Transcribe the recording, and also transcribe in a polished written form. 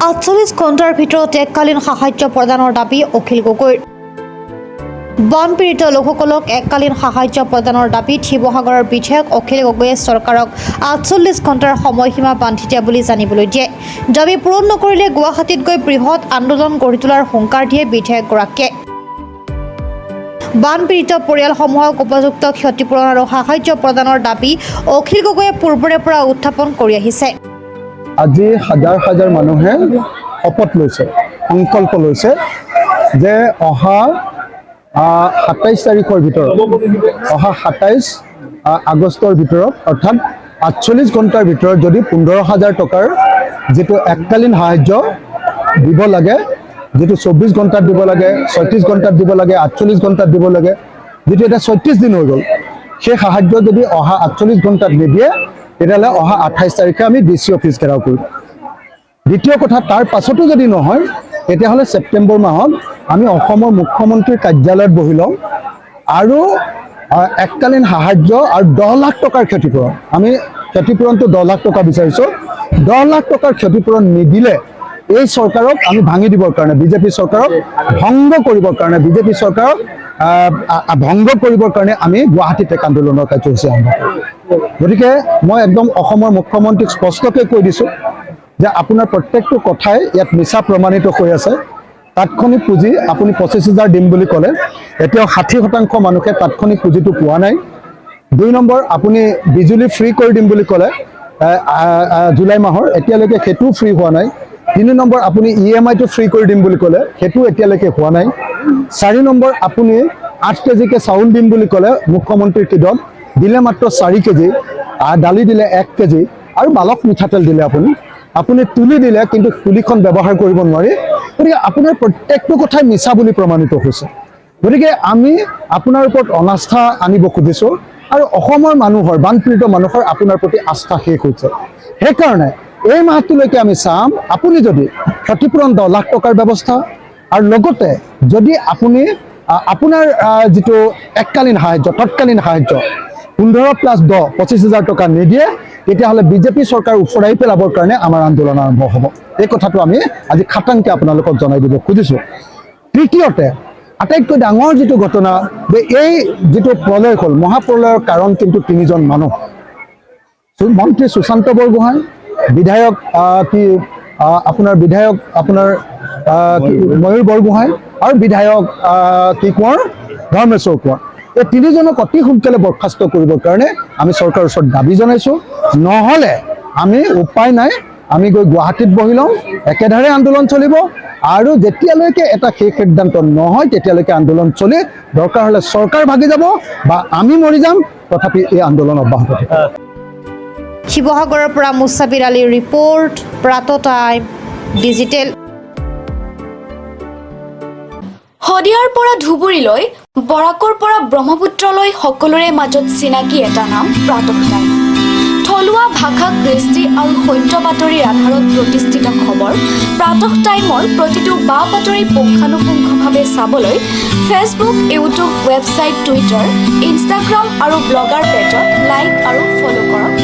48 ঘণ্টাৰ ভিতৰত এককালীন সাহায্য প্ৰদানৰ দাবী অখিল গগৈৰ। বানপীড়িত লোকসকলক এককালীন সাহায্য প্ৰদানৰ দাবীত শিৱসাগৰৰ বিধায়ক অখিল গগৈয়ে চৰকাৰক 48 ঘণ্টাৰ সময়সীমা বান্ধি দিয়া বুলি জানিবলৈ দিয়ে। দাবী পূৰণ নকৰিলে গুৱাহাটীত গৈ বৃহৎ আন্দোলন গঢ়ি তোলাৰ হুংকাৰ দিয়ে বিধায়কগৰাকীয়ে। বানপীড়িত পৰিয়ালসমূহক উপযুক্ত ক্ষতিপূৰণ আৰু সাহায্য প্ৰদানৰ দাবী অখিল গগৈয়ে পূৰ্বৰে পৰা উত্থাপন কৰি আহিছে। আজি হাজাৰ হাজাৰ মানুহে শপত লৈছে, সংকল্প লৈছে যে অহা 27 তাৰিখৰ ভিতৰত, অহা 27 আগষ্টৰ ভিতৰত অৰ্থাৎ 48 ঘণ্টাৰ ভিতৰত যদি 15,000 টকাৰ যিটো এককালীন সাহায্য দিব লাগে, যিটো 24 ঘণ্টাত দিব লাগে, 36 ঘণ্টাত দিব লাগে, 48 ঘণ্টাত দিব লাগে, যিটো এটা 36 দিন হৈ গ'ল, সেই সাহায্য যদি অহা 48 ঘণ্টাত নিদিয়ে তেতিয়াহ'লে অহা 28 তাৰিখে আমি DC অফিচ ঘেৰাও কৰিম। দ্বিতীয় কথা, তাৰ পাছতো যদি নহয় তেতিয়াহ'লে ছেপ্টেম্বৰ মাহত আমি অসমৰ মুখ্যমন্ত্ৰীৰ কাৰ্যালয়ত বহি ল'ম আৰু এককালীন সাহায্য আৰু 10 লাখ টকাৰ ক্ষতিপূৰণ, আমি ক্ষতিপূৰণটো 10 লাখ টকা বিচাৰিছোঁ। 10 লাখ টকাৰ ক্ষতিপূৰণ নিদিলে এই চৰকাৰক আমি ভাঙি দিবৰ কাৰণে, বিজেপি চৰকাৰক ভংগ কৰিবৰ কাৰণে, বিজেপি চৰকাৰক ভংগ কৰিবৰ কাৰণে আমি গুৱাহাটীত এক আন্দোলনৰ কাৰ্যসূচী আৰম্ভ কৰিম। গতিকে মই একদম অসমৰ মুখ্যমন্ত্ৰীক স্পষ্টকৈ কৈ দিছোঁ যে আপোনাৰ প্ৰত্যেকটো কথাই ইয়াত মিছা প্ৰমাণিত হৈ আছে। তাৎক্ষণিক পুঁজি আপুনি 25,000 দিম বুলি ক'লে, এতিয়াও 60% মানুহে তাৎক্ষণিক পুঁজিটো পোৱা নাই। 2 নম্বৰ, আপুনি বিজুলী ফ্ৰী কৰি দিম বুলি ক'লে জুলাই মাহৰ, এতিয়ালৈকে সেইটোও ফ্ৰী হোৱা নাই। 3 নম্বৰ, আপুনি EMI-টো ফ্ৰী কৰি দিম বুলি ক'লে, সেইটো এতিয়ালৈকে হোৱা নাই। 4 নম্বৰ, আপুনি 8 কেজিকৈ চাউল দিম বুলি ক'লে মুখ্যমন্ত্ৰীৰ কিদত দিলে মাত্ৰ 4 কেজি, দালি দিলে 1 কেজি আৰু বালক মিঠাতেল দিলে আপুনি তুলি দিলে, কিন্তু তুলিখন ব্যৱহাৰ কৰিব নোৱাৰি। গতিকে আপোনাৰ প্ৰত্যেকটো কথাই মিছা বুলি প্ৰমাণিত হৈছে। গতিকে আমি আপোনাৰ ওপৰত অনাস্থা আনিব খুজিছোঁ আৰু অসমৰ মানুহৰ, বানপীড়িত মানুহৰ আপোনাৰ প্ৰতি আস্থা শেষ হৈছে। সেইকাৰণে এই মাহটোলৈকে আমি চাম, আপুনি যদি ক্ষতিপূৰণ 10 লাখ টকাৰ ব্যৱস্থা আৰু লগতে যদি আপুনি আপোনাৰ যিটো এককালীন সাহায্য, তৎকালীন সাহায্য 15+10 25,000 টকা নিদিয়ে তেতিয়াহ'লে বিজেপি চৰকাৰ উফৰাই পেলাবৰ কাৰণে আমাৰ আন্দোলন আৰম্ভ হ'ব। এই কথাটো আমি আজি খাটাংকৈ আপোনালোকক জনাই দিব খুজিছোঁ। তৃতীয়তে, আটাইতকৈ ডাঙৰ যিটো ঘটনা, যে এই যিটো প্ৰলয় হ'ল, মহাপ্ৰলয়ৰ কাৰণ কিন্তু 3জন মানুহ, মন্ত্ৰী সুশান্ত বৰগোহাঁই, বিধায়ক ময়ূৰ বৰগোহাঁই আৰু বিধায়ক ধৰ্মেশ্বৰ কোঁৱৰ। এই 3জনক অতি সোনকালে বৰ্খাস্ত কৰিবৰ কাৰণে আমি চৰকাৰৰ ওচৰত দাবী জনাইছোঁ। নহ'লে আমি উপায় নাই, আমি গৈ গুৱাহাটীত বহি ল'ম, একেধাৰে আন্দোলন চলিব আৰু যেতিয়ালৈকে এটা শেষ সিদ্ধান্ত নহয় তেতিয়ালৈকে আন্দোলন চলি, দৰকাৰ হ'লে চৰকাৰ ভাগি যাব বা আমি মৰি যাম, তথাপি এই আন্দোলন অব্যাহত থাকিব। শিৱসাগৰৰ পৰা মুস্তাফিৰ আলীৰ ৰিপৰ্ট, প্ৰাত টাইম ডিজিটেল। শদিয়াৰ পৰা ধুবুৰীলৈ, বৰাকৰ পৰা ব্ৰহ্মপুত্ৰলৈ সকলোৰে মাজত চিনাকি এটা নাম প্ৰাত টাইম। থলুৱা ভাষা, কৃষ্টি আৰু সত্য বাতৰিৰ আধাৰত প্ৰতিষ্ঠিত খবৰ প্ৰাত টাইমৰ প্ৰতিটো বা বাতৰি পুংখানুপুংখভাৱে চাবলৈ Facebook, YouTube, website, Twitter, Instagram আৰু ব্লগাৰ পেজত লাইক আৰু ফ'ল' কৰক